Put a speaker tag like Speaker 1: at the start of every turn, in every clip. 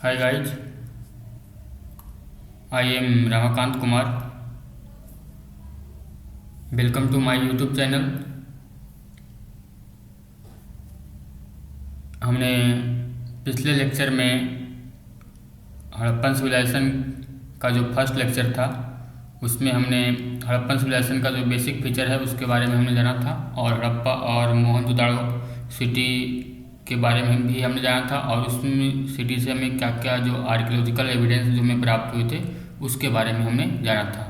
Speaker 1: Hi guys, I am Ramakant Kumar. Welcome to my YouTube channel. हमने पिछले lecture में Harappan civilisation का जो फर्स्ट लेक्चर था उसमें हमने हड़प्पन सिविलाइजेशन का जो बेसिक फीचर है उसके बारे में हमने जाना था और हड़प्पा और मोहनजोदाड़ो सिटी के बारे में भी हमने जाना था और उसमें सिटी से हमें क्या क्या जो आर्कियोलॉजिकल एविडेंस जो हमें प्राप्त हुए थे उसके बारे में हमने जाना था।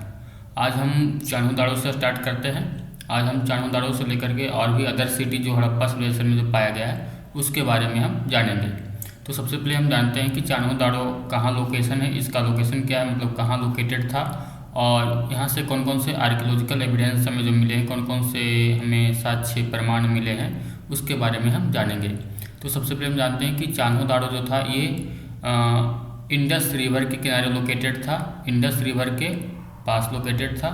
Speaker 1: आज हम चान्होदाड़ो से स्टार्ट करते हैं। आज हम चान्होदाड़ो से लेकर के और भी अदर सिटी जो हड़प्पा सिविलाइजेशन में जो पाया गया है उसके बारे में हम जानेंगे। तो सबसे पहले हम जानते हैं कि चान्होदाड़ो कहाँ लोकेशन है, इसका लोकेशन क्या है, मतलब कहाँ लोकेटेड था और यहाँ से कौन कौन से आर्कियोलॉजिकल एविडेंस हमें जो मिले हैं, कौन कौन से हमें साक्ष्य प्रमाण मिले हैं उसके बारे में हम जानेंगे। तो सबसे पहले हम जानते हैं कि चान्होदाड़ो जो था ये इंडस रिवर के किनारे लोकेटेड था, इंडस रिवर के पास लोकेटेड था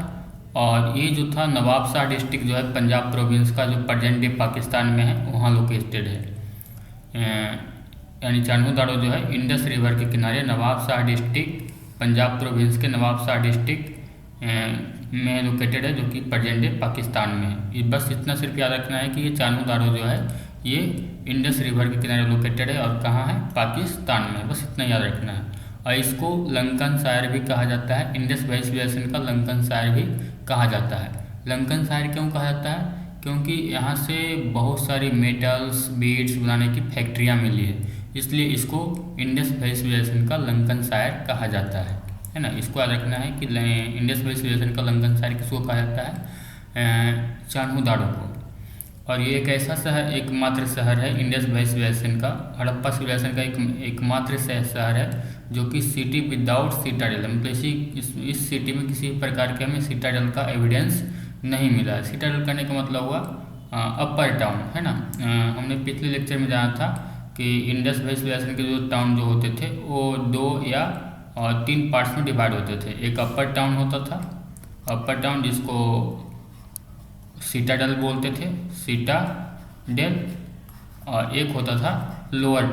Speaker 1: और ये जो था नवाबशाह डिस्ट्रिक्ट जो है पंजाब प्रोविंस का जो प्रेजेंट डे पाकिस्तान में है वहाँ लोकेटेड है। यानी चान्होदाड़ो जो है इंडस रिवर के किनारे नवाबशाह डिस्ट्रिक्ट पंजाब प्रोविंस के नवाबशाह डिस्ट्रिक्ट में लोकेटेड है जो कि प्रेजेंट डे पाकिस्तान में है। बस इतना सिर्फ याद रखना है कि ये चान्होदाड़ो जो है ये इंडस रिवर के किनारे लोकेटेड है और कहाँ है, पाकिस्तान में। बस इतना याद रखना है। और इसको लंकनशायर भी कहा जाता है, इंडस वैली सिविलाइजेशन का लंकनशायर भी कहा जाता है। लंकनशायर क्यों कहा जाता है? क्योंकि यहाँ से बहुत सारी मेटल्स बीड्स बनाने की फैक्ट्रियाँ मिली है, इसलिए इसको इंडस वैली सिविलाइजेशन का लंकनशायर कहा जाता है ना। इसको याद रखना है कि इंडस वैली सिविलाइजेशन का लंकनशायर किसको कहा जाता है, चान्होदाड़ो को। और ये एक ऐसा शहर, एकमात्र शहर है इंडस वैली सिविलाइजेशन का, हड़प्पा सिविलाइजेशन का एकमात्र शहर है जो कि सिटी विदाउट सिटाडेल, मतलब इस सिटी में किसी प्रकार के हमें सिटाडेल का एविडेंस नहीं मिला है। सिटाडेल करने का मतलब हुआ अपर टाउन, है ना। हमने पिछले लेक्चर में जाना था कि इंडस वैली सिविलाइजेशन के जो टाउन जो होते थे वो 2 या 3 पार्ट्स में डिवाइड होते थे। एक अपर टाउन होता था, अपर टाउन जिसको सिटाडेल बोलते थे, सिटाडेल, और एक होता था लोअर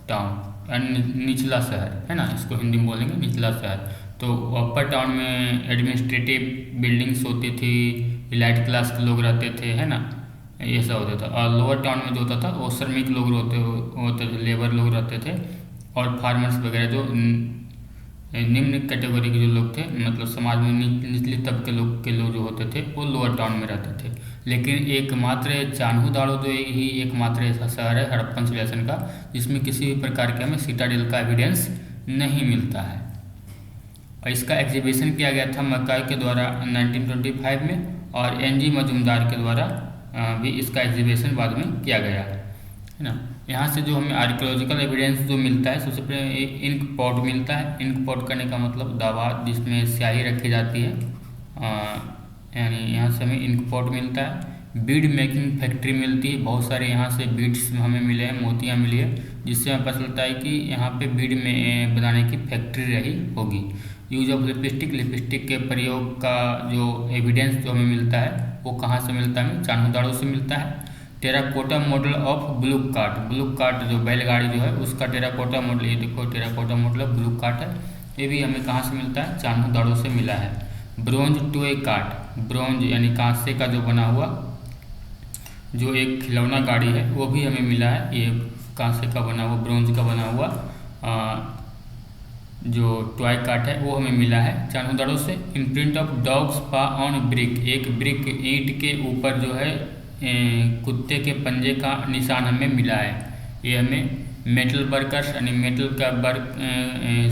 Speaker 1: टाउन यानी निचला शहर, है ना। इसको हिंदी में बोलेंगे निचला शहर। तो अपर टाउन में एडमिनिस्ट्रेटिव बिल्डिंग्स होती थी, इलाइट क्लास के लोग रहते थे, है ना, ये सब होता था। और लोअर टाउन में जो होता था वो श्रमिक लोग होते थे, लेबर लोग रहते थे और फार्मर्स वगैरह जो निम्न कैटेगरी के जो लोग थे, मतलब समाज में निचले तबके के लोग जो होते थे वो लोअर टाउन में रहते थे। लेकिन एकमात्र चान्होदाड़ो जो ही एकमात्र ऐसा शहर है हड़प्पन सिविलाइजेशन का जिसमें किसी भी प्रकार के हमें सिटाडेल का एविडेंस नहीं मिलता है। और इसका एग्जीबिशन किया गया था मक्काई के द्वारा 1925 में और एनजी मजूमदार के द्वारा भी इसका एग्जीबिशन बाद में किया गया, है ना। यहाँ से जो हमें आर्कियोलॉजिकल एविडेंस जो मिलता है, सबसे पहले इंक पॉट मिलता है। इंक पॉट करने का मतलब दावा जिसमें स्याही रखी जाती है, यानी यहाँ से हमें इंक पॉट मिलता है। बीड मेकिंग फैक्ट्री मिलती है, बहुत सारे यहाँ से बीड्स हमें मिले हैं, मोतियाँ मिली है, जिससे हमें पता चलता है कि यहाँ पे बीड में बनाने की फैक्ट्री रही होगी। यूज ऑफ लिपस्टिक के प्रयोग का जो एविडेंस जो हमें मिलता है वो कहाँ से मिलता है, हमें चान्होदाड़ो से मिलता है। Terracotta model of bullock cart जो बैलगाड़ी जो है उसका टेराकोटा मॉडल, ये देखो terracotta model of bullock cart है, ये भी हमें कहाँ से मिलता है, चान्होदाड़ो से मिला है। ब्रोंज टॉय कार्ट, ब्रोंज यानी कांसे का जो बना हुआ जो एक खिलौना गाड़ी है वो भी हमें मिला है। ये कांसे का बना हुआ, ब्रोंज का बना हुआ जो टॉय कार्ट है वो हमें मिला है चान्होदाड़ो से। इम्प्रिंट ऑफ डॉग्स पा ऑन ब्रिक, एक ब्रिक ईंट के ऊपर जो है कुत्ते के पंजे का निशान हमें मिला है। ये हमें मेटल वर्कर्स यानी मेटल का वर्क,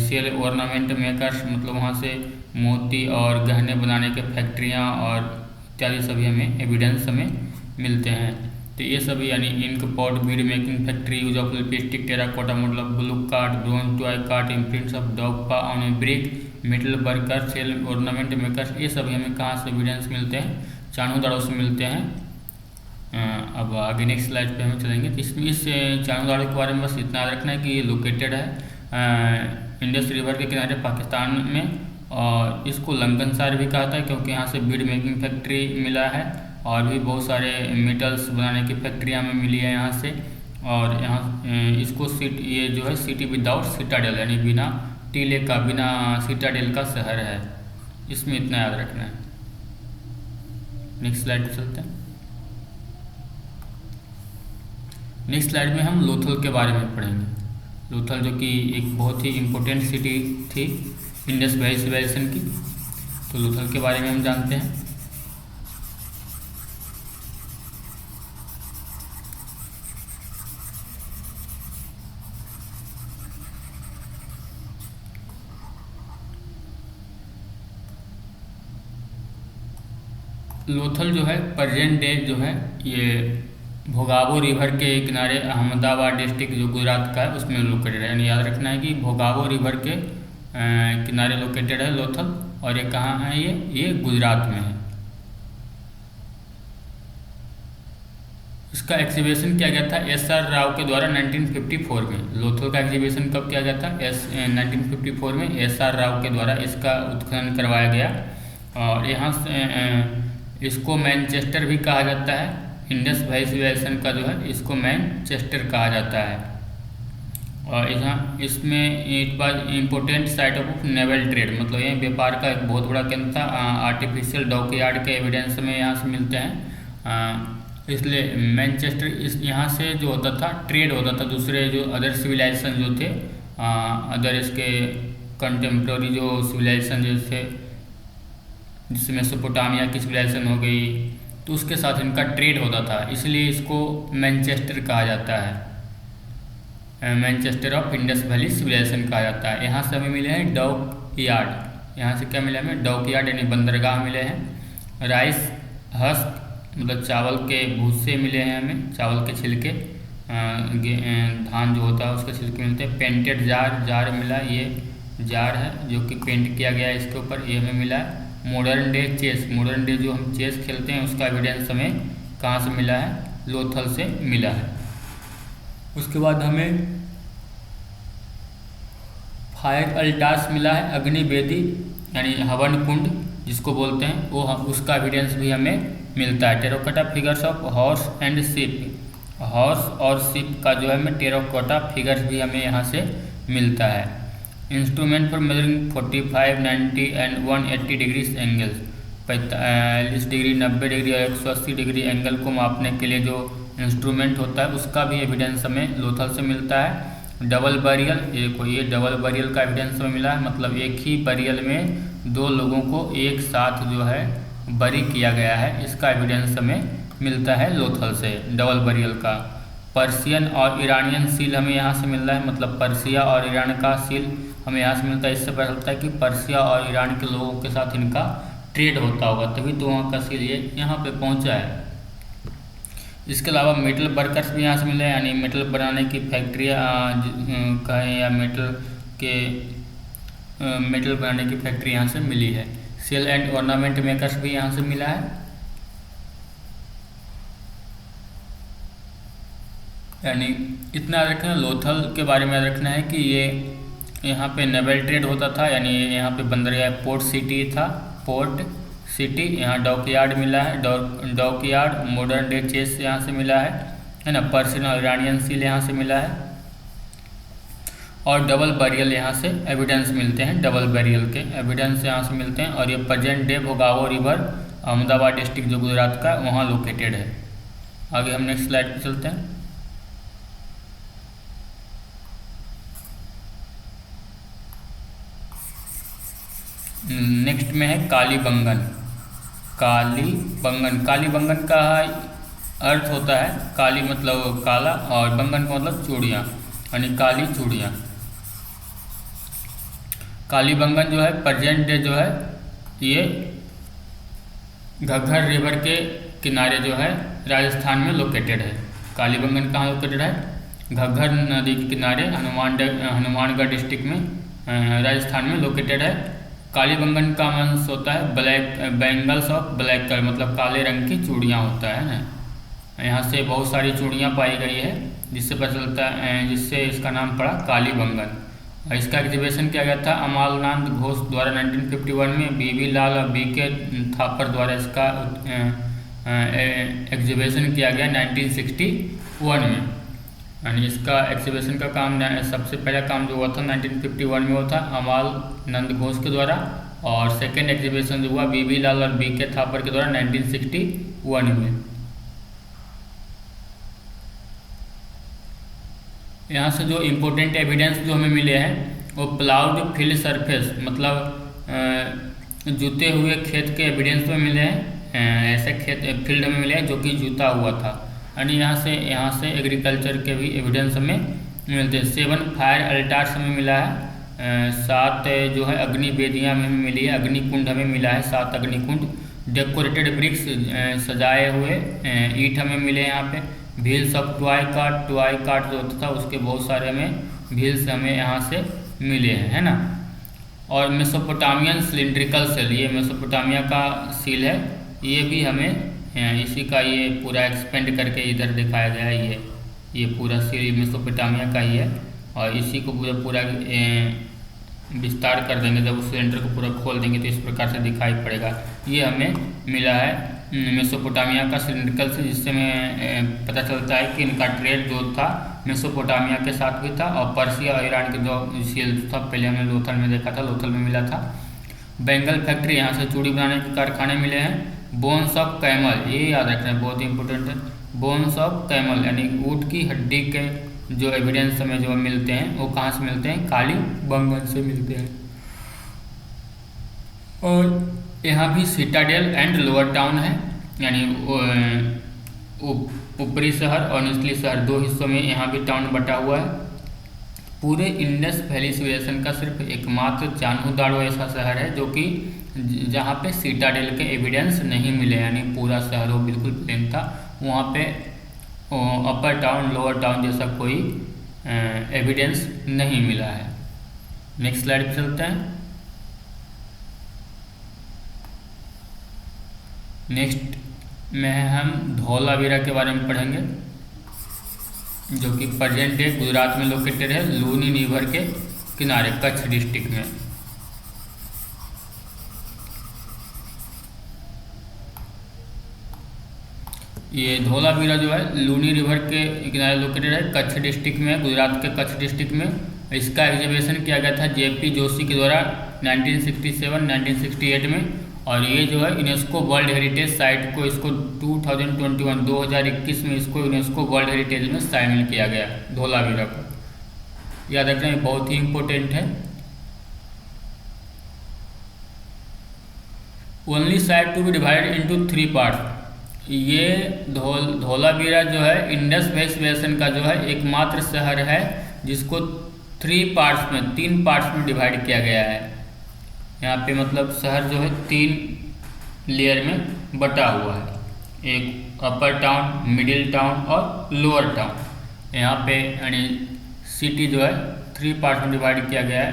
Speaker 1: सेल ऑर्नामेंट मेकर्स, मतलब वहाँ से मोती और गहने बनाने के फैक्ट्रियाँ और इत्यादि सभी हमें एविडेंस हमें मिलते हैं। तो ये सभी यानी ink pot, bead making factory, use of lipstick, terracotta model of bullock cart, bronze toy cart, imprints of dog paw on a brick, metal worker, shell ornament makers, ये सभी हमें कहाँ से एविडेंस मिलते हैं, चान्होदाड़ो से मिलते हैं। अब आगे नेक्स्ट स्लाइड पे हम चलेंगे। तो इसमें इस चान्होदाड़ो के बारे में बस इतना याद रखना है कि ये लोकेटेड है इंडस रिवर के किनारे पाकिस्तान में और इसको लंकनशायर भी कहा था क्योंकि यहाँ से बीड मेकिंग फैक्ट्री मिला है और भी बहुत सारे मेटल्स बनाने की फैक्ट्रियाँ में मिली है यहाँ से। और यहाँ इसको ये जो है सिटी विदाउट सिटाडेल यानी बिना टीले का, बिना सिटाडेल का शहर है। इसमें इतना याद रखना है। नेक्स्ट स्लाइड पे चलते हैं। नेक्स्ट स्लाइड में हम लोथल के बारे में पढ़ेंगे। लोथल जो कि एक बहुत ही इम्पोर्टेंट सिटी थी इंडस वैली सिविलाइजेशन की। तो लोथल के बारे में हम जानते हैं। लोथल जो है प्रेजेंट डे जो है ये भोगावो रिवर के किनारे अहमदाबाद डिस्ट्रिक्ट जो गुजरात का है उसमें लोकेटेड है। यानी याद रखना है कि भोगावो रिवर के किनारे लोकेटेड है लोथल। और ये कहाँ है? ये गुजरात में है। इसका एग्जीबिशन किया गया था SR राव के द्वारा 1954 में। लोथल का एग्जीबिशन कब किया गया था? 1954 में SR राव के द्वारा इसका उत्खनन करवाया गया। और यहाँ इसको मैनचेस्टर भी कहा जाता है। इंडस वैली सिविलाइजेशन का जो है इसको मैनचेस्टर कहा जाता है। और यहाँ इसमें एक बार important site of naval trade, मतलब ये व्यापार का एक बहुत बड़ा केंद्र था। आर्टिफिशियल डॉकयार्ड के एविडेंस में यहाँ से मिलते हैं। इसलिए मैनचेस्टर इस यहाँ से जो होता था ट्रेड होता था दूसरे जो अदर सिविलाइजेशन जो थे, अदर इसके कंटेम्प्रेरी जो सिविलाइजेशन जैसे जिसमें मेसोपोटामिया की सिविलाइजेशन हो गई, तो उसके साथ इनका ट्रेड होता था। इसलिए इसको मैनचेस्टर कहा जाता है। Manchester of Indus valley civilisation कहा जाता है। यहाँ से हमें मिले हैं डॉक यार्ड। यहाँ से क्या मिला हमें? डॉक यार्ड यानी बंदरगाह मिले हैं। राइस हस्क मतलब चावल के भूसे मिले हैं हमें, चावल के छिलके, धान जो होता है उसके छिलके मिलते हैं। पेंटेड जार मिला, ये जार है जो कि पेंट किया गया है इसके ऊपर, ये हमें मिला है। Modern day chess, modern day जो हम चेस खेलते हैं उसका एविडेंस हमें कहाँ से मिला है? लोथल से मिला है। उसके बाद हमें फायर अल्टार्स मिला है, अग्नि वेदी यानी हवन कुंड जिसको बोलते हैं, वो उसका एविडेंस भी हमें मिलता है। Terracotta figures of horse and ship, horse और शिप का जो है हमें टेराकोटा फिगर्स भी हमें यहाँ से मिलता है। Instrument for measuring 45, 90 and 180 degrees angles, 45 degree, 90 degree और 180 डिग्री एंगल को मापने के लिए जो इंस्ट्रूमेंट होता है उसका भी एविडेंस हमें लोथल से मिलता है। डबल बैरियल, ये डबल बैरियल का एविडेंस हमें मिला है, मतलब एक ही बैरियल में दो लोगों को एक साथ जो है बरी किया गया है, इसका एविडेंस हमें मिलता है लोथल से, डबल बैरियल का। पर्शियन और ईरानियन सील हमें यहाँ से मिल रहा है, मतलब पर्शिया और ईरान का सील हमें यहाँ से मिलता है। इससे पता चलता है कि पर्शिया और ईरान के लोगों के साथ इनका ट्रेड होता होगा, तभी तो वहाँ का सील ये यहाँ पे पहुँचा है। इसके अलावा मेटल वर्कर्स भी यहाँ से मिले हैं, यानी मेटल बनाने की फैक्ट्रियाँ कहें या मेटल बनाने की फैक्ट्री यहाँ से मिली है। सेल एंड ऑर्नामेंट मेकर्स भी यहाँ से मिला है। यानी इतना रखना, लोथल के बारे में रखना है कि ये यहाँ पे नेवल ट्रेड होता था, यानी यहाँ पे बंदरगाह पोर्ट सिटी था, पोर्ट सिटी। यहाँ डॉकयार्ड मिला है, डॉकयार्ड। मॉडर्न डे चेस यहाँ से मिला है ना। पर्शियन और ईरानियन सील यहाँ से मिला है। और डबल बैरियल यहाँ से एविडेंस मिलते हैं, डबल बैरियल के एविडेंस यहाँ से मिलते हैं। और ये present day Bhogavo river Ahmedabad district जो गुजरात का वहाँ लोकेटेड है। आगे हम नेक्स्ट स्लाइड पर चलते हैं। नेक्स्ट में है कालीबंगन। कालीबंगन का अर्थ होता है, काली मतलब काला और बंगन का मतलब चूड़ियाँ, यानी काली चूड़ियाँ। कालीबंगन जो है प्रेजेंट डे जो है ये घग्गर रिवर के किनारे जो है राजस्थान में लोकेटेड है। कालीबंगन कहाँ लोकेटेड है? घग्गर नदी के किनारे हनुमानगढ़ डिस्ट्रिक्ट में राजस्थान में लोकेटेड है। कालीबंगन का मीन्स होता है black bangles of black colour, मतलब काले रंग की चूड़ियाँ होता है ना। यहाँ से बहुत सारी चूड़ियाँ पाई गई है जिससे पता चलता है, जिससे इसका नाम पड़ा कालीबंगन। इसका एग्जीबिशन किया गया था अमरनाथ घोष द्वारा 1951 में। बीबी लाल और BK थापर द्वारा इसका एग्जीबिशन किया गया 1961 में। यानी इसका एक्सीबिशन का काम सबसे पहला काम जो हुआ था 1951 में हुआ था अमाल नंद घोष के द्वारा, और सेकेंड एक्जीबिशन जो हुआ बीबी लाल और बीके थापर के द्वारा 1961 में। यहाँ से जो इम्पोर्टेंट एविडेंस जो हमें मिले हैं वो प्लाउड फील्ड सरफेस, मतलब जुते हुए खेत के एविडेंस में मिले हैं, ऐसे खेत फील्ड में मिले हैं जो कि जुता हुआ था। यानी यहाँ से एग्रीकल्चर के भी एविडेंस हमें मिलते हैं। 7 फायर अल्टार्स हमें मिला है, 7 जो है अग्नि वेदियाँ में हमें मिली है, अग्निकुंड हमें मिला है 7 अग्निकुंड। डेकोरेटेड ब्रिक्स सजाए हुए ईंट हमें मिले हैं यहाँ पे। व्हील्स ऑफ टॉय कार्ट जो होता था उसके बहुत सारे हमें व्हील्स हमें यहाँ से मिले हैं, है ना। और मेसोपोटामियन सिलिंड्रिकल सेल, ये मेसोपोटामिया का सील है, ये भी हमें इसी का ये पूरा एक्सपेंड करके इधर दिखाया गया है। ये पूरा सील मेसोपोटामिया का ही है, और इसी को पूरा विस्तार कर देंगे, जब उस सिलेंडर को पूरा खोल देंगे तो इस प्रकार से दिखाई पड़ेगा। ये हमें मिला है मेसोपोटामिया का सिलिंड्रिकल से, जिससे हमें पता चलता है कि इनका ट्रेड जो था मेसोपोटामिया के साथ भी था, और पर्सिया और ईरान के जो सील था पहले हमने लोथल में देखा था, लोथल में मिला था। बेंगल फैक्ट्री, यहाँ से चूड़ी बनाने के कारखाने मिले हैं। बोन्स ऑफ कैमल, ये याद रखना है, बहुत ही इंपॉर्टेंट है। बोन्स ऑफ कैमल यानी ऊँट की हड्डी के जो एविडेंस हमें जो मिलते हैं वो कहाँ से मिलते हैं, कालीबंगन से मिलते हैं। और यहाँ भी सिटाडेल एंड लोअर टाउन है, यानी ऊपरी शहर और निचली शहर, 2 हिस्सों में यहाँ भी टाउन बटा हुआ है। पूरे इंडस वैली सिविलाइजेशन का सिर्फ एकमात्र चान्होदारो ऐसा शहर है जो कि जहाँ पे सिटाडेल के एविडेंस नहीं मिले, यानी पूरा शहर वो बिल्कुल प्लेन था, वहाँ पे अपर टाउन लोअर टाउन जैसा कोई एविडेंस नहीं मिला है। नेक्स्ट स्लाइड पे चलते हैं। नेक्स्ट में हम धौलावीरा के बारे में पढ़ेंगे, जो कि प्रेजेंट डे गुजरात में लोकेटेड है, लूनी रिवर के किनारे, कच्छ डिस्ट्रिक्ट में। ये धौलावीरा जो है लूनी रिवर के किनारे लोकेटेड है, कच्छ डिस्ट्रिक्ट में, गुजरात के कच्छ डिस्ट्रिक्ट में। इसका एग्जीबिशन किया गया था जेपी जोशी के द्वारा 1967-1968 में, और ये जो है यूनेस्को वर्ल्ड हेरिटेज साइट को इसको 2021 में इसको यूनेस्को वर्ल्ड हेरिटेज में शामिल किया गया, धौलावीरा को। याद रखना ये बहुत ही इम्पोर्टेंट है। Only site to be divided into 3 parts, ये धौलावीरा जो है इंडस वैली सिविलाइजेशन का जो है एकमात्र शहर है जिसको 3 पार्ट्स में, 3 पार्ट्स में डिवाइड किया गया है। यहाँ पे मतलब शहर जो है 3 लेयर में बटा हुआ है, एक अपर टाउन, मिडिल टाउन और लोअर टाउन। यहाँ पे यानी सिटी जो है 3 पार्ट्स में डिवाइड किया गया है,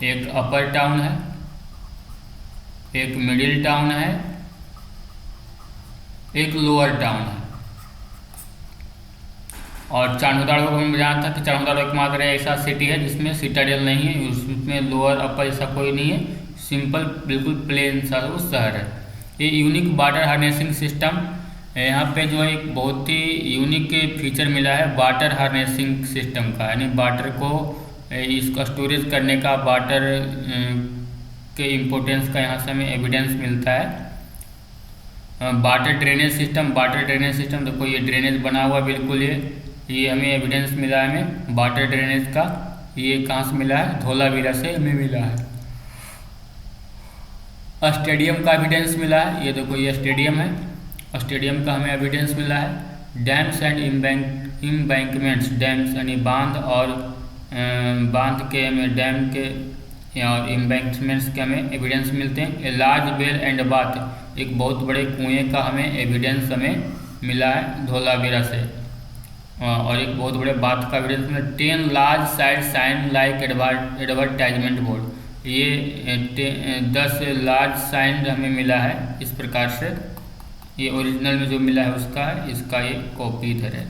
Speaker 1: एक अपर टाउन है, एक मिडिल टाउन है, एक लोअर टाउन है। और चान्होदारो को हमें जाना था कि चान्होदारो एकमात्र ऐसा सिटी है जिसमें सिटाडेल नहीं है, उसमें लोअर अपर ऐसा कोई नहीं है, सिंपल बिल्कुल प्लेन सा वो शहर है। ये यूनिक वाटर हार्नेसिंग सिस्टम, यहाँ पे जो है एक बहुत ही यूनिक फीचर मिला है वाटर हार्नेसिंग सिस्टम का, यानी वाटर को इसका स्टोरेज करने का, वाटर के इम्पोर्टेंस का यहाँ से हमें एविडेंस मिलता है। वाटर ड्रेनेज सिस्टम देखो ये ड्रेनेज बना हुआ बिल्कुल, ये हमें एविडेंस मिला है हमें वाटर ड्रेनेज का। ये कहाँ से मिला है, धौलावीरा से हमें मिला है। स्टेडियम का एविडेंस मिला है, ये देखो ये स्टेडियम है, स्टेडियम का हमें एविडेंस मिला है। डैम्स एंड इम्बैंकमेंट्स, डैम्स यानी बांध, और बांध के हमें डैम के और इम्बैंकमेंट्स के हमें एविडेंस मिलते हैं। A large well and bath, एक बहुत बड़े कुएं का हमें एविडेंस हमें मिला है धौलावीरा से, और एक बहुत बड़े बाथ का एविडेंस मिला। 10 large side sign like advertisement board, ये 10 लार्ज साइन हमें मिला है इस प्रकार से, ये ओरिजिनल में जो मिला है उसका है, इसका ये कॉपी इधर है।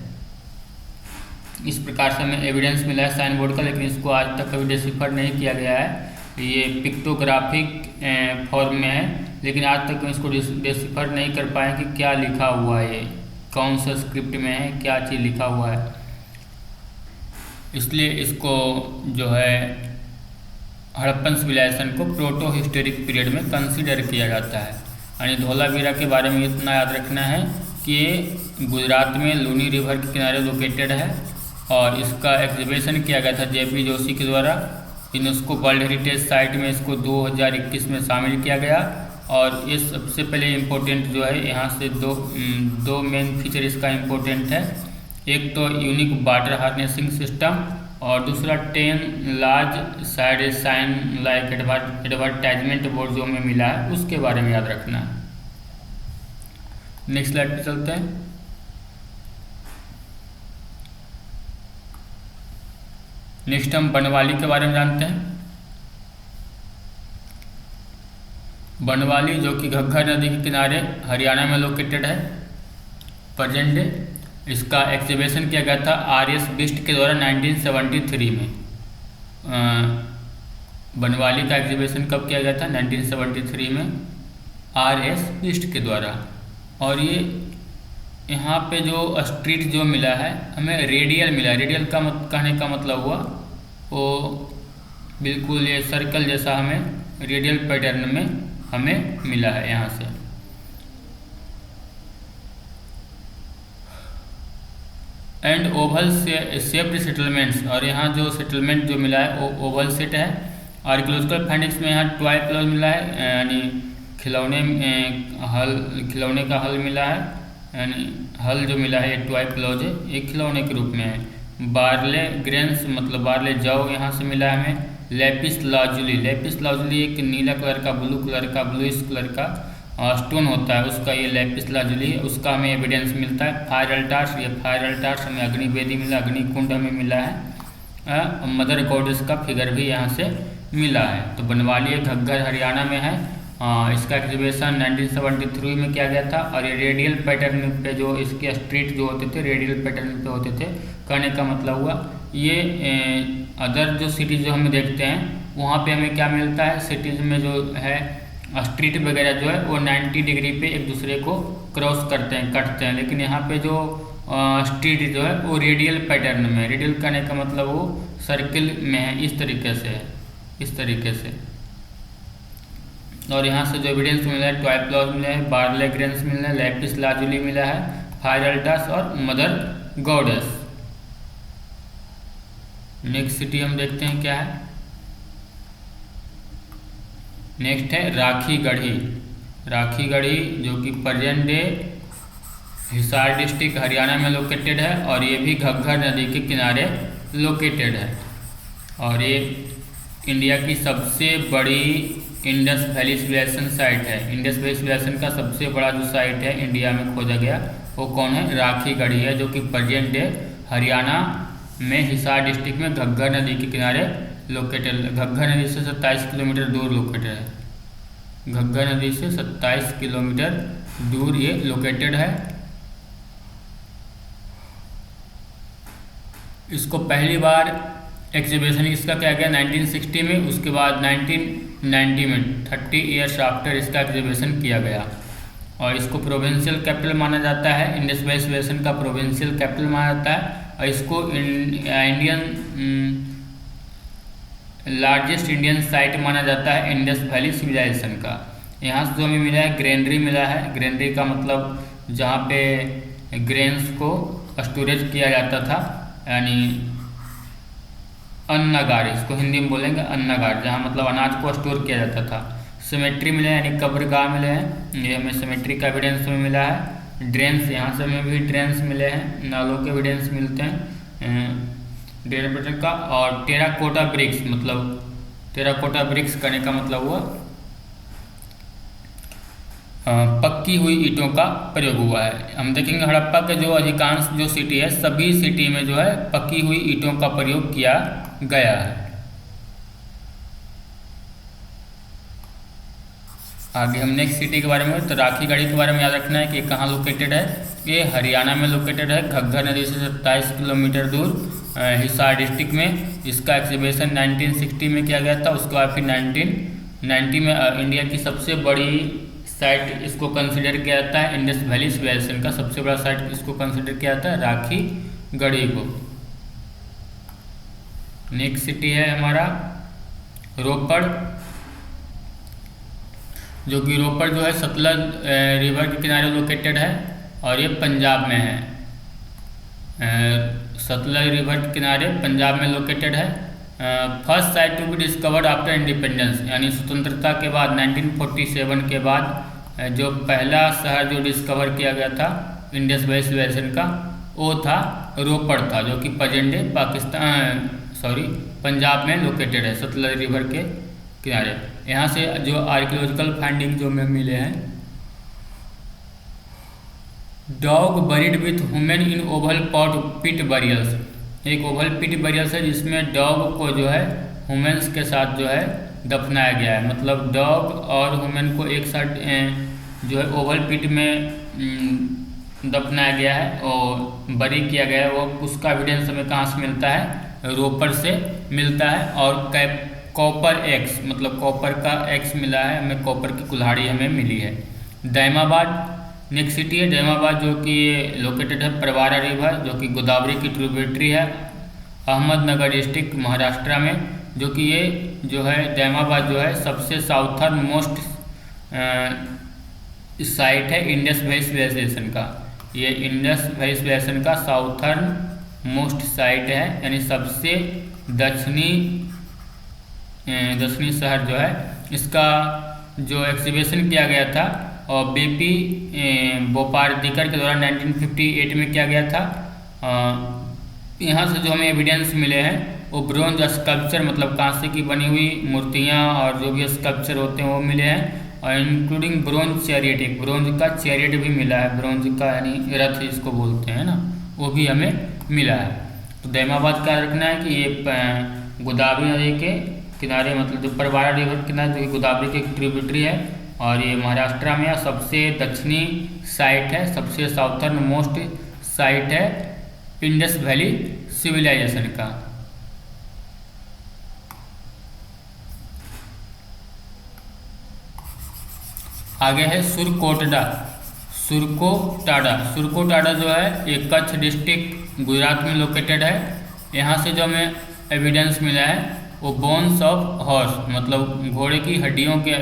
Speaker 1: इस प्रकार से हमें एविडेंस मिला है साइन बोर्ड का, लेकिन इसको आज तक कभी डिसिफर नहीं किया गया है, ये पिक्टोग्राफिक फॉर्म में है, लेकिन आज तक इसको डिसिफर नहीं कर पाए कि क्या लिखा हुआ है कौन सा स्क्रिप्ट में है, क्या चीज़ लिखा हुआ है, इसलिए इसको जो है हड़प्पन सिविलाइजेशन को प्रोटो हिस्टोरिक पीरियड में कंसीडर किया जाता है। यानी धोलावीरा के बारे में इतना याद रखना है कि ये गुजरात में लूनी रिवर के किनारे लोकेटेड है और इसका एग्जीबिशन किया गया था जेपी जोशी के द्वारा। यूनेस्को वर्ल्ड हेरिटेज साइट में इसको 2021 में शामिल किया गया। और ये सबसे पहले इम्पोर्टेंट जो है, यहाँ से दो मेन फीचर इसका इम्पोर्टेंट है। एक तो यूनिक वाटर हार्नेसिंग सिस्टम और दूसरा 10 large side sign like advertisement board जो हमें मिला है उसके बारे में याद रखना है। नेक्स्ट स्लाइड पे चलते हैं। नेक्स्ट हम बनवाली के बारे में जानते हैं। बनवाली जो कि घग्गर नदी के किनारे हरियाणा में लोकेटेड है प्रेजेंट डे। इसका एग्जीबिशन किया गया था आर.एस. बिष्ट के द्वारा 1973 में। बनवाली का एग्जीबिशन कब किया गया था? 1973 में आर.एस. बिष्ट के द्वारा। और ये यहाँ पे जो स्ट्रीट जो मिला है हमें रेडियल मिला है। रेडियल का कहने का मतलब हुआ वो बिल्कुल ये सर्कल जैसा हमें रेडियल पैटर्न में हमें मिला है यहाँ से। एंड ओवल शेप्ड सेटलमेंट्स, और यहाँ जो सेटलमेंट जो मिला है वो ओवल सेट है। आर्कियोलॉजिकल फाइंडिंग्स में यहाँ टॉय क्लॉज मिला है, यानी खिलौने का हल मिला है, यानी हल जो मिला है ये टॉय क्लॉज है, एक खिलौने के रूप में है। बार्ले ग्रेन्स मतलब बार्ले जौ यहाँ से मिला है हमें। लेपिस लाजुली एक नीला कलर का ब्लूइश कलर का स्टोन होता है, उसका ये लेपिस लाजुली है, उसका हमें एविडेंस मिलता है। फायर अल्टार्स हमें अग्निवेदी मिला, अग्निकुंड हमें मिला है। मदर गॉडेस का फिगर भी यहाँ से मिला है। तो बनवाली घग्गर हरियाणा में है। इसका एग्जीबिशन 1973 में किया गया था। और ये रेडियल पैटर्न पे जो इसके स्ट्रीट जो होते थे रेडियल पैटर्न पे होते थे। कहने का मतलब हुआ ये अदर जो सिटीज़ जो हम देखते हैं वहाँ पे हमें क्या मिलता है, सिटीज़ में जो है स्ट्रीट वगैरह जो है वो 90 डिग्री पे एक दूसरे को क्रॉस करते हैं, कटते हैं। लेकिन यहाँ पे जो स्ट्रीट जो है वो रेडियल पैटर्न में, रेडियल करने का मतलब वो सर्किल में है, इस तरीके से। और यहाँ से जो एविडेंस मिला है टॉय क्लॉज मिला है, बार्ले ग्रेन्स मिला है, लेपिस लाजुली मिला है, फायर अल्टार्स और मदर गॉडेस। नेक्स्ट सिटी हम देखते हैं क्या है। नेक्स्ट है राखी गढ़ी जो कि present day Hisar district Haryana में लोकेटेड है। और ये भी घग्गर नदी के किनारे लोकेटेड है। और ये इंडिया की सबसे बड़ी इंडस वैली सिविलाइजेशन साइट है। इंडस वैली सिविलाइजेशन का सबसे बड़ा जो साइट है इंडिया में खोजा गया वो कौन है? राखी गढ़ी है, जो कि प्रेजेंट डे हरियाणा में हिसार डिस्ट्रिक्ट में घग्गर नदी के किनारे लोकेटेड। घग्गर नदी से 27 किलोमीटर दूर लोकेटेड है। घग्गर नदी से 27 किलोमीटर दूर ये लोकेटेड है। इसको पहली बार एग्जीबिशन इसका क्या गया 1960 में, उसके बाद 1990 में 30 ईयर्स आफ्टर इसका एग्जीबिशन किया गया। और इसको प्रोविंशियल कैपिटल माना जाता है, इंडस वैली सिविलाइजेशन का प्रोविंशियल कैपिटल माना जाता है। और इसको इंडियन लार्जेस्ट इंडियन साइट माना जाता है इंडस वैली सिविलाइजेशन का। यहाँ से जो हमें मिला है ग्रेनरी मिला है। ग्रेनरी का मतलब जहाँ पे ग्रेन्स को स्टोरेज किया जाता था, यानी अन्नागार, इसको हिंदी में बोलेंगे अन्नागार, जहाँ मतलब अनाज को स्टोर किया जाता था। सिमेट्री मिले हैं, यानी कब्रगाह मिले हैं, ये हमें सिमेट्री का एविडेंस में मिला है। ड्रेन्स, यहाँ से हमें भी ड्रेन्स मिले हैं, नालों के एविडेंस मिलते हैं ड्रेन पैटर्न का। और टेराकोटा ब्रिक्स, मतलब टेराकोटा ब्रिक्स करने का मतलब हुआ पक्की हुई ईंटों का प्रयोग हुआ है। हम देखेंगे हड़प्पा के जो अधिकांश जो सिटी है सभी सिटी में जो है पक्की हुई ईंटों का प्रयोग किया गया है। आगे हम नेक्स्ट सिटी के बारे में, तो राखी गढ़ी के बारे में याद रखना है कि कहाँ लोकेटेड है। ये हरियाणा में लोकेटेड है, घग्गर नदी से 27 किलोमीटर दूर हिसार डिस्ट्रिक्ट में। इसका एग्जीबिशन 1960 में किया गया था। उसके बाद फिर 1990 में इंडिया की सबसे बड़ी साइट इसको कंसिडर किया जाता है इंडस वैली सिविलाइजेशन का सबसे बड़ा साइट इसको कंसिडर किया जाता है राखी गढ़ी को। नेक्स्ट सिटी है हमारा रोपड़, जो कि रोपड़ जो है सतलज रिवर के किनारे लोकेटेड है और ये पंजाब में है। सतलज रिवर के किनारे पंजाब में लोकेटेड है। First site to be discovered after independence, यानी स्वतंत्रता के बाद 1947 के बाद जो पहला शहर जो डिस्कवर किया गया था इंडस वैली सिविलाइजेशन का वो था रोपड़ था, जो कि प्रेजेंट डे पंजाब में लोकेटेड है सतलज रिवर के किनारे। यहाँ से जो आर्कियोलॉजिकल फाइंडिंग जो में मिले हैं, dog buried with women in oval pot pit burials, एक ओवल पिट बरियल्स है जिसमें डॉग को जो है वुमेन्स के साथ जो है दफनाया गया है। मतलब डॉग और वुमेन को एक साथ जो है ओवल पिट में दफनाया गया है और बरी किया गया है। वो उसका एविडेंस हमें कहाँ से मिलता है? रोपड़ से मिलता है। और कॉपर एक्स, मतलब कॉपर का एक्स मिला है हमें, कॉपर की कुल्हाड़ी हमें मिली है। दैमाबाद नेक्स्ट सिटी है, दैमाबाद जो कि लोकेटेड है परवारा रिवर, जो कि गोदावरी की ट्रिब्यूटरी है, अहमदनगर डिस्ट्रिक्ट महाराष्ट्र में। जो कि ये जो है दैमाबाद जो है सबसे साउथर्न मोस्ट साइट है इंडस वैली सिविलाइजेशन का। ये इंडस वैली सिविलाइजेशन का साउथर्न मोस्ट साइट है, यानी सबसे दक्षिणी शहर जो है। इसका जो एक्सिबिशन किया गया था और बीपी बोपार्दिकर के द्वारा 1958 में किया गया था। यहाँ से जो हमें एविडेंस मिले हैं वो ब्रोंज स्कल्पचर, मतलब कांसे की बनी हुई मूर्तियाँ और जो भी स्कल्पचर होते हैं वो मिले हैं, और इंक्लूडिंग ब्रोंज चैरियट, एक ब्रोंज का चैरियट भी मिला है, ब्रोंज का यानी रथ जिसको बोलते हैं ना, वो भी हमें मिला है। तो दैमाबाद का रखना है कि ये गोदावरी नदी के किनारे, मतलब जो परवारा रिवर के किनारे जो गोदावरी की ट्रिब्यूटरी है, और ये महाराष्ट्र में सबसे दक्षिणी साइट है, सबसे साउथर्न मोस्ट साइट है इंडस वैली सिविलाइजेशन का। आगे है सुरकोटडा, सुरकोटाडा जो है ये कच्छ डिस्ट्रिक्ट गुजरात में लोकेटेड है। यहाँ से जो हमें एविडेंस मिला है वो बोन्स ऑफ हॉर्स, मतलब घोड़े की हड्डियों के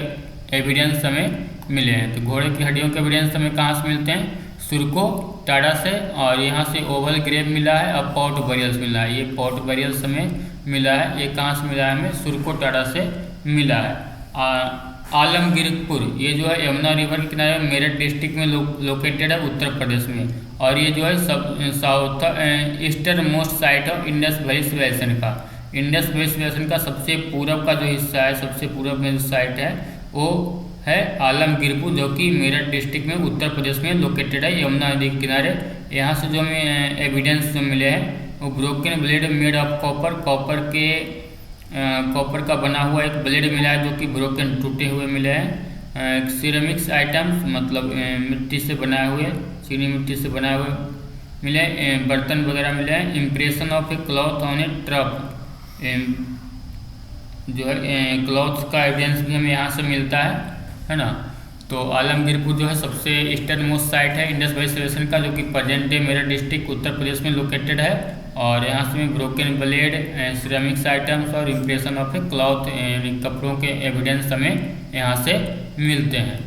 Speaker 1: एविडेंस हमें मिले हैं। तो घोड़े की हड्डियों के एविडेंस हमें कहाँ से मिलते हैं? सुरकोटाडा से। और यहाँ से ओवल ग्रेव मिला है और पॉट बरियल्स मिला है, ये पॉट बरियल्स हमें मिला है। ये कहाँ से मिला है? हमें सुरकोटाडा से मिला है। आलमगीरपुर ये जो है यमुना रिवर के किनारे मेरठ डिस्ट्रिक्ट में लोकेटेड है उत्तर प्रदेश में, और ये जो है south eastern most site of Indus valley civilisation का। इंडस वैली सिविलाइजेशन का सबसे पूरब का जो हिस्सा है, सबसे पूरब में जो साइट है वो है आलमगीरपुर, जो कि मेरठ डिस्ट्रिक्ट में उत्तर प्रदेश में लोकेटेड है यमुना नदी के किनारे। यहाँ से जो हमें एविडेंस जो मिले हैं वो broken blade made of copper का बना हुआ एक ब्लेड मिला है, जो कि ब्रोकन टूटे हुए मिले हैं। सिरेमिक्स आइटम्स, मतलब मिट्टी से बनाए हुए, चीनी मिट्टी से बनाए हुए मिले, बर्तन वगैरह मिले हैं। Impression of A cloth on A truck, जो है क्लॉथ का एविडेंस भी हमें यहाँ से मिलता है ना। तो आलमगीरपुर जो है सबसे ईस्टर्न मोस्ट साइट है इंडस वैली सिविलाइजेशन का, जो कि present day Meerut district Uttar Pradesh में लोकेटेड है। और यहाँ से ब्रोकन ब्लेड, सिरेमिक्स आइटम्स और इम्प्रेशन ऑफ ए क्लॉथ, कपड़ों के एविडेंस हमें यहाँ से मिलते हैं।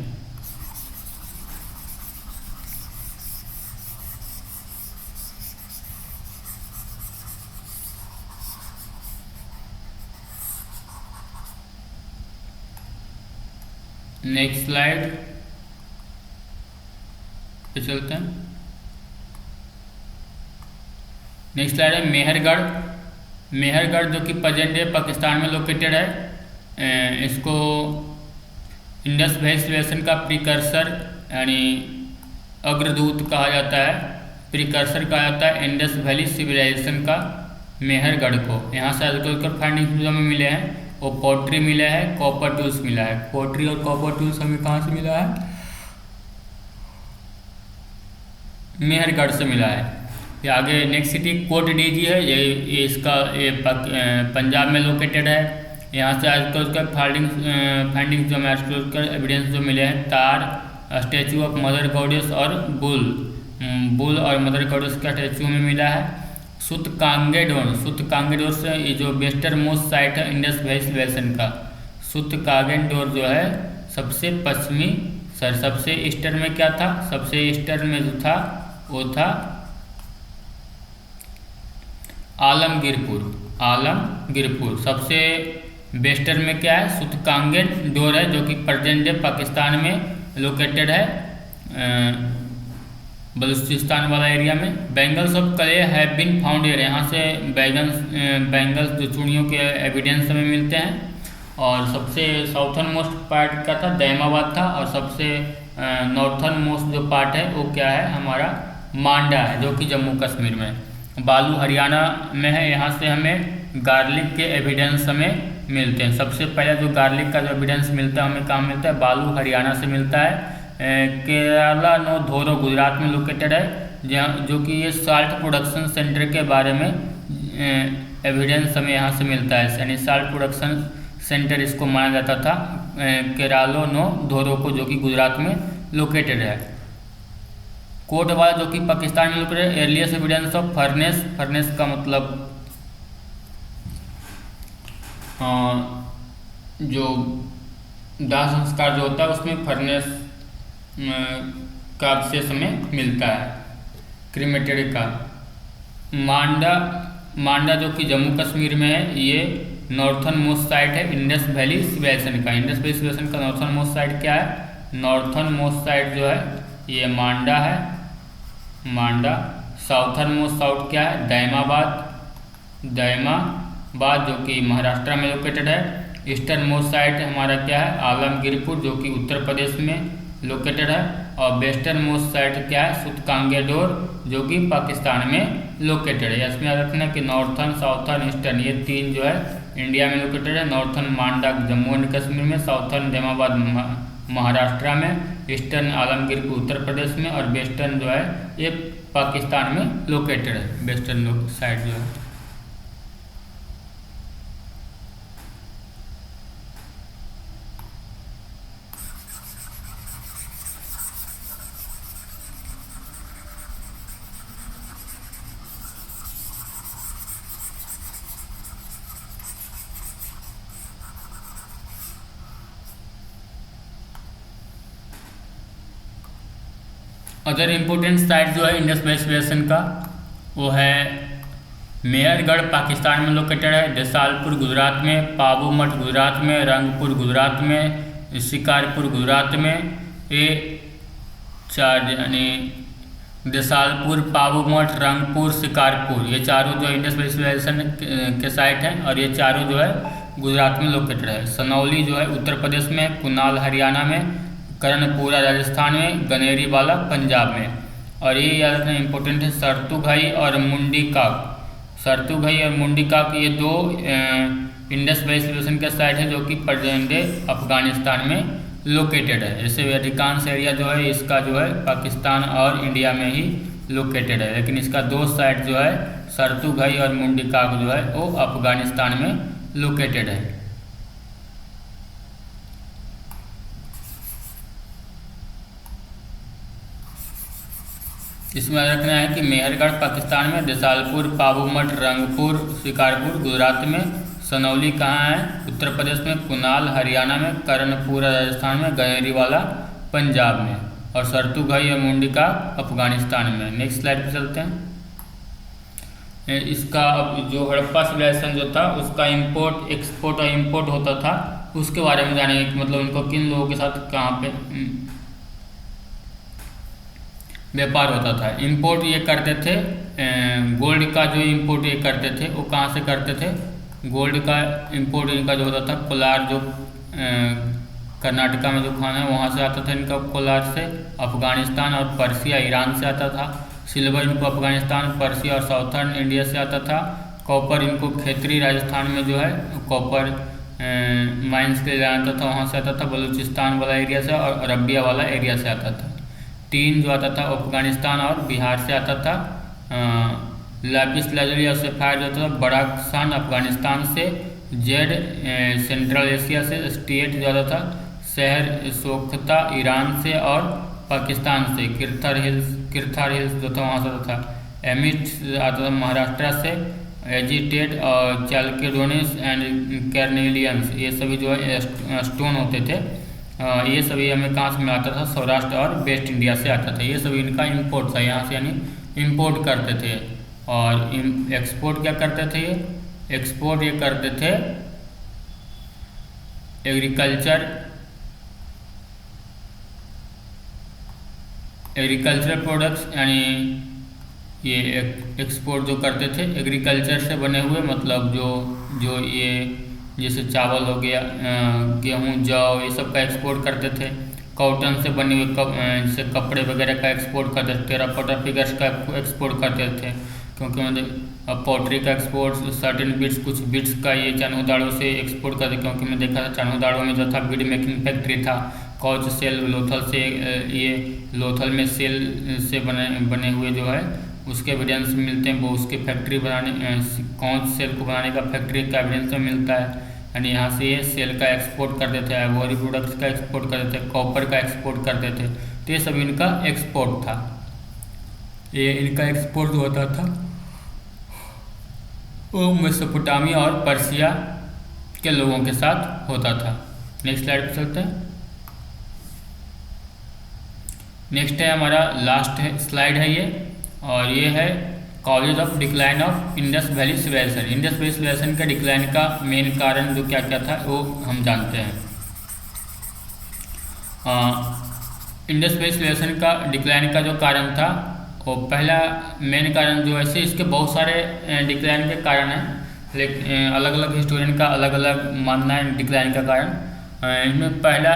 Speaker 1: नेक्स्ट स्लाइड पे चलते हैं। नेक्स्ट स्लाइड है मेहरगढ़, जो कि प्रेजेंट डे पाकिस्तान में लोकेटेड है। इसको इंडस वैली सिविलाइजेशन का प्रीकर्सर यानी अग्रदूत कहा जाता है, प्रीकर्सर कहा जाता है इंडस वैली सिविलाइजेशन का मेहरगढ़ को। यहाँ से आर्कियोलॉजिकल फाइंडिंग्स जो हमें मिले हैं वो पॉटरी मिला है, कॉपर टूल्स मिला है। पॉटरी और कॉपर टूल्स हमें कहाँ से मिला है? मेहरगढ़ से मिला है। ये आगे नेक्स्ट सिटी कोट डीजी है, ये पंजाब में लोकेटेड है। यहाँ से आर्कियोलॉजिकल फाइंडिंग जो हमें आर्कियोलॉजिकल एविडेंस जो मिले हैं, तार, स्टैचू ऑफ मदर गॉडेस और बुल और मदर गॉडेस का स्टैचू में मिला है। सुतकांगेडोर से ये जो वेस्टर्न मोस्ट साइट है इंडस वैली सिविलाइजेशन का, सुतकांगेडोर जो है सबसे पश्चिमी सबसे ईस्टर्न में क्या था, सबसे ईस्टर्न में जो था वो था आलमगीरपुर। सबसे वेस्टर्न में क्या है, सुतकांगेडोर है, जो कि प्रेजेंट डे पाकिस्तान में लोकेटेड है, बलूचिस्तान वाला एरिया में। Bangles of clay have been found here, यहाँ से बैंगल्स जो चूड़ियों के एविडेंस हमें मिलते हैं। और सबसे साउथर्न मोस्ट पार्ट क्या था, दैमाबाद था। और सबसे नॉर्थर्न मोस्ट जो पार्ट है वो क्या है, हमारा मांडा है, जो कि जम्मू कश्मीर में। बालू हरियाणा में है, यहाँ से हमें गार्लिक के एविडेंस हमें मिलते हैं। सबसे पहले जो गार्लिक का जो एविडेंस मिलता है हमें कहाँ मिलता है, बालू हरियाणा से मिलता है। केरला नो धोरो गुजरात में लोकेटेड है, जहाँ जो कि ये साल्ट प्रोडक्शन सेंटर के बारे में एविडेंस हमें यहाँ से मिलता है, यानी साल्ट प्रोडक्शन सेंटर इसको माना जाता था, केरालो नो धोरो को, जो कि गुजरात में लोकेटेड है। कोटवाला जो कि पाकिस्तान में लोकेटेड है। एर्लियस्ट एविडेंस ऑफ फर्नेस का मतलब जो दाह संस्कार जो होता है उसमें फर्नेस का अवशेष हमें मिलता है, क्रीमेटेड का। मांडा जो कि जम्मू कश्मीर में है, ये नॉर्थर्न मोस्ट साइट है इंडस वैली सिविलाइजेशन का। इंडस वैली सिविलाइजेशन का नॉर्थर्न मोस्ट साइट क्या है, नॉर्थर्न मोस्ट साइट जो है ये मांडा है, मांडा। साउथर्न मोस्ट साउथ क्या है, दैमाबाद जो कि महाराष्ट्र में लोकेटेड है। ईस्टर्न मोस्ट साइट हमारा क्या है, आलमगीरपुर जो कि उत्तर प्रदेश में लोकेटेड है। और वेस्टर्न मोस्ट साइट क्या है, सुतकांगेडोर जो कि पाकिस्तान में लोकेटेड है। इसमें याद रखना कि नॉर्थर्न, साउथर्न, ईस्टर्न ये तीन जो है इंडिया में लोकेटेड है। Northern Manda Jammu and Kashmir में, साउथर्न दैमाबाद महाराष्ट्र में, ईस्टर्न आलमगीरपुर उत्तर प्रदेश में, और वेस्टर्न जो है ये पाकिस्तान में लोकेटेड है, वेस्टर्न साइड जो है। अदर इम्पोर्टेंट साइट जो है इंडस वैली सिविलाइजेशन का वो है मेहरगढ़ पाकिस्तान में लोकेटेड है, देसालपुर गुजरात में, पाबू मठ गुजरात में, रंगपुर गुजरात में, शिकारपुर गुजरात में। ये चार यानी देसालपुर, पाबू मठ, रंगपुर, शिकारपुर ये चारों जो इंडस वैली सिविलाइजेशन के साइट हैं, और ये चारों जो है गुजरात में लोकेटेड है। सनौली जो है उत्तर प्रदेश में, कुनाल हरियाणा में, कर्णपुरा राजस्थान में, गनेरीवाला पंजाब में। और ये याद रखना इम्पोर्टेंट है, सरतुघई और मुंडीकाक ये दो इंडस वैली सिविलाइजेशन के साइट है जो कि प्रेजेंट डे अफगानिस्तान में लोकेटेड है। जैसे अधिकांश एरिया जो है इसका जो है पाकिस्तान और इंडिया में ही लोकेटेड है, लेकिन इसका दो साइट जो है सरतुघई और मुंडीकाक जो है वो अफगानिस्तान में लोकेटेड है। इसमें रखना है कि मेहरगढ़ पाकिस्तान में, देसालपुर, पाबू मठ, रंगपुर, शिकारपुर गुजरात में, सनौली कहाँ है उत्तर प्रदेश में, कुनाल हरियाणा में, कर्णपुरा राजस्थान में, गनेरीवाला पंजाब में, और सरतुघई और मुंडिका अफगानिस्तान में। नेक्स्ट स्लाइड पे चलते हैं। इसका जो हड़प्पा सिविलाइजेशन जो था उसका इंपोर्ट, एक्सपोर्ट और इंपोर्ट होता था, उसके बारे में जानेंगे कि मतलब उनको किन लोगों के साथ कहाँ पे व्यापार होता था। इंपोर्ट ये करते थे, गोल्ड का जो इंपोर्ट ये करते थे वो कहाँ से करते थे, गोल्ड का इंपोर्ट इनका जो होता था कोलार, जो कर्नाटका में जो खाना है वहाँ से आता था इनका कोलार से, अफगानिस्तान और पर्सिया ईरान से आता था। सिल्वर इनको अफगानिस्तान, पर्सिया और साउथर्न इंडिया से आता था। कॉपर इनको खेतरी राजस्थान में जो है कॉपर माइंस के लिए आता था, वहाँ से आता था, बलूचिस्तान वाला एरिया से और अरबिया वाला एरिया से आता था। टीन जो आता था अफगानिस्तान और बिहार से आता था। लैपिस लाजुली और सफ़ायर जो था बड़ाक्सान अफगानिस्तान से, जेड सेंट्रल एशिया से, स्टेट जो आता था, शहर सोख्ता ईरान से और पाकिस्तान से, किरथार हिल्स जो था वहाँ से आता था, एमिट आता था महाराष्ट्र से, एजिटेट और चाल्केडोनिस एंड कैर्नेलियंस, ये सभी जो है स्टोन होते थे, ये सभी हमें कहाँ से मिलाता था, सौराष्ट्र और वेस्ट इंडिया से आता था। ये सभी इनका इंपोर्ट था, यहाँ से यानी इंपोर्ट करते थे। और एक्सपोर्ट क्या करते थे, ये एक्सपोर्ट ये करते थे एग्रीकल्चर प्रोडक्ट्स, यानी ये एक्सपोर्ट जो करते थे एग्रीकल्चर से बने हुए, मतलब जो ये जैसे चावल हो गया, गेहूँ, जौ, ये सब का एक्सपोर्ट करते थे। कॉटन से बने हुए जैसे कपड़े वगैरह का एक्सपोर्ट करते थे। टेराकोटा फिगर्स का एक्सपोर्ट करते थे, क्योंकि मतलब पोट्री का एक्सपोर्ट, सर्टेन बीड्स, कुछ बीड्स का ये चान्होदाड़ों से एक्सपोर्ट करते, क्योंकि मैं देखा था चान्होदाड़ों में जो था बीड मेकिंग फैक्ट्री था। कौच सेल लोथल से, ये लोथल में सेल से बने हुए जो है उसके एविडेंस मिलते हैं, वो उसके फैक्ट्री बनाने, कौच सेल को बनाने का फैक्ट्री का एविडेंस मिलता है। यानी यहाँ से ये सेल का एक्सपोर्ट करते थे, आइवरी प्रोडक्ट्स का एक्सपोर्ट करते थे, कॉपर का एक्सपोर्ट करते थे। तो ये सब इनका एक्सपोर्ट था। ये इनका एक्सपोर्ट जो होता था वो मेसोपोटामिया और पर्शिया के लोगों के साथ होता था। नेक्स्ट स्लाइड पर चलते हैं। नेक्स्ट है हमारा लास्ट स्लाइड है ये, और ये है causes of decline of Indus valley civilisation. Indus valley civilisation का डिक्लाइन का मेन कारण जो क्या क्या था वो हम जानते हैं। इंडस वैली सिविलाइजेशन का डिक्लाइन का जो कारण था, वो पहला मेन कारण जो ऐसे इसके बहुत सारे डिक्लाइन के कारण हैं, लेकिन अलग अलग हिस्टोरियन का अलग अलग मानना है डिक्लाइन का कारण। इनमें पहला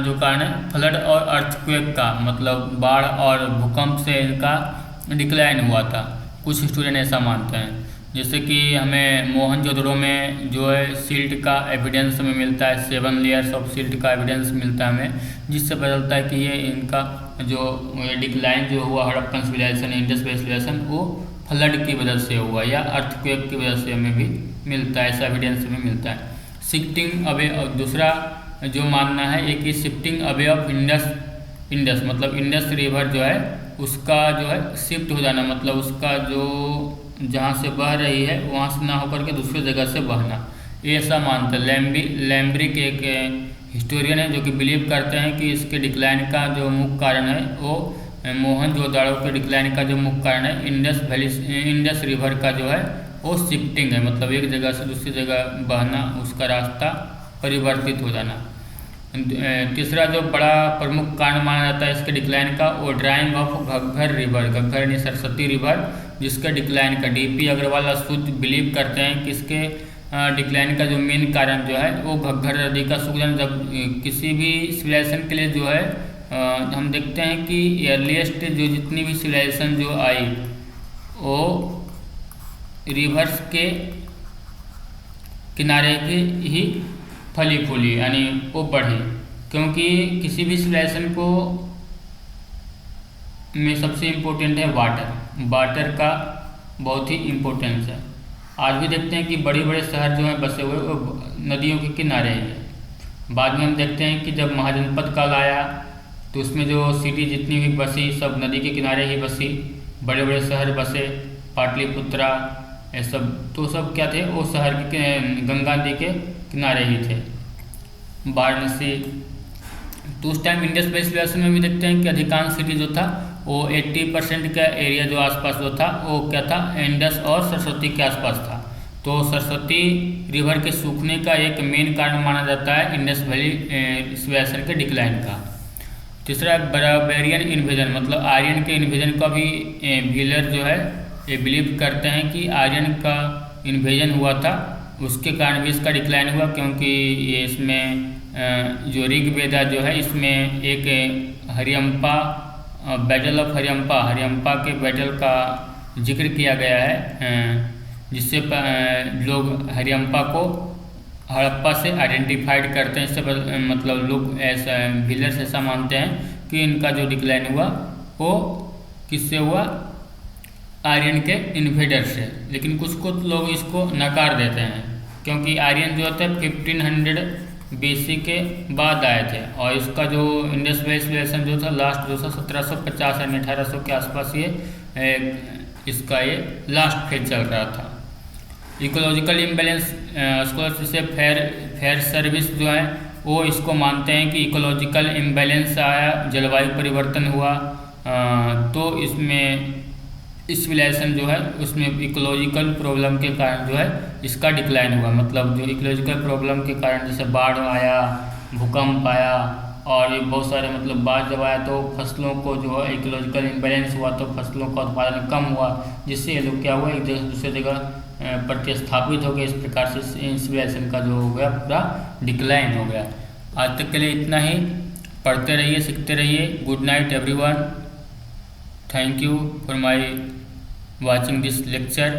Speaker 1: जो कारण है फ्लड और अर्थक्वेक का, मतलब बाढ़ और भूकंप से इनका डिक्लाइन हुआ था। कुछ हिस्टोरियन ऐसा मानते हैं। जैसे कि हमें मोहनजोदड़ो में जो है सिल्ट का एविडेंस हमें मिलता है, 7 लेयर्स ऑफ सिल्ट का एविडेंस मिलता है हमें, जिससे पता चलता है कि ये इनका जो डिक्लाइन जो हुआ Harappan civilisation, Indus valley civilisation, वो फ्लड की वजह से हुआ या अर्थक्वेक की वजह से हमें भी मिलता है, ऐसा एविडेंस हमें मिलता है। शिफ्टिंग अवे, दूसरा जो मानना है एक, शिफ्टिंग अवे ऑफ इंडस मतलब इंडस रिवर जो है उसका जो है शिफ्ट हो जाना, मतलब उसका जो जहाँ से बह रही है वहाँ से ना होकर के दूसरी जगह से बहना, ये ऐसा मानते हैं। लैम्ब्रिक एक हिस्टोरियन है जो कि बिलीव करते हैं कि इसके डिक्लाइन का जो मुख्य कारण है वो मोहनजोदड़ो के डिक्लाइन का जो मुख्य कारण है इंडस रिवर का जो है वो शिफ्टिंग है, मतलब एक जगह से दूसरी जगह बहना, उसका रास्ता परिवर्तित हो जाना। तीसरा जो बड़ा प्रमुख कारण माना जाता है इसके डिक्लाइन का, वो drying of Ghaggar river, Ghaggar यानी सरस्वती रिवर, जिसका डिक्लाइन का डीपी अग्रवाल शुद्ध बिलीव करते हैं कि इसके डिक्लाइन का जो मेन कारण जो है वो घग्गर नदी का सूख जाना। जब किसी भी सिविलाइजेशन के लिए जो है हम देखते हैं कि अर्लीस्ट जो जितनी भी सिविलाइजेशन जो आई वो रिवर्स के किनारे की ही फली फूली, यानी वो बढ़ी, क्योंकि किसी भी सिविलाइजेशन को में सबसे इम्पोर्टेंट है वाटर का बहुत ही इम्पोर्टेंस है। आज भी देखते हैं कि बड़े बड़े शहर जो हैं बसे हुए वो नदियों के किनारे ही है। बाद में हम देखते हैं कि जब महाजनपद काल आया तो उसमें जो सिटी जितनी भी बसी सब नदी के किनारे ही बसी, बड़े बड़े शहर बसे, पाटलिपुत्रा, ये सब, तो सब क्या थे, वो शहर के गंगा नदी के किनारे ही थे, वाराणसी। तो उस टाइम इंडस वैली सिविलाइजेशन में भी देखते हैं कि अधिकांश सिटी जो था वो 80% का एरिया जो आसपास जो था वो क्या था, इंडस और सरस्वती के आसपास था। तो सरस्वती रिवर के सूखने का एक मेन कारण माना जाता है इंडस वैली सिविलाइजेशन के डिक्लाइन का। तीसरा बारबेरियन इन्वेजन, मतलब आर्यन के इन्वेजन का भी व्हीलर जो है ये बिलीव करते हैं कि आर्यन का इन्वेजन हुआ था, उसके कारण भी इसका डिक्लाइन हुआ, क्योंकि ये इसमें जो ऋग्वेदा जो है इसमें एक हरियम्पा बैटल ऑफ हरियम्पा के बैटल का जिक्र किया गया है, जिससे लोग हरियम्पा को हड़प्पा से आइडेंटिफाइड करते हैं। इससे मतलब लोग ऐसा व्हीलर्स ऐसा मानते हैं कि इनका जो डिक्लाइन हुआ वो किससे हुआ, आर्यन के इन्वेडर से। लेकिन कुछ लोग इसको नकार देते हैं, क्योंकि आर्यन जो होता है 1500 BC के बाद आए थे, और इसका जो इंडस वैली सिविलाइजेशन जो था लास्ट जो था 1750 यानी 1800 के आसपास इसका ये लास्ट फेज चल रहा था। इकोलॉजिकल इम्बैलेंस स्कॉलर्स से फेयर सर्विस जो है वो इसको मानते हैं कि इकोलॉजिकल इम्बैलेंस आया, जलवायु परिवर्तन हुआ, तो इसमें इस सिविलाइजेशन जो है उसमें इकोलॉजिकल प्रॉब्लम के कारण जो है इसका डिक्लाइन हुआ। मतलब जो इकोलॉजिकल प्रॉब्लम के कारण जैसे बाढ़ आया, भूकंप आया, और ये बहुत सारे मतलब बाढ़ जब आया तो फसलों को जो है इकोलॉजिकल इम्बैलेंस हुआ, तो फसलों का उत्पादन कम हुआ, जिससे ये लोग क्या हुआ एक जगह दूसरे जगह प्रतिस्थापित हो गए। इस प्रकार से सिविलाइजेशन का जो हो गया पूरा डिक्लाइन हो गया। आज तक के लिए इतना ही। पढ़ते रहिए, सीखते रहिए। Good night everyone. Thank you for my watching this lecture।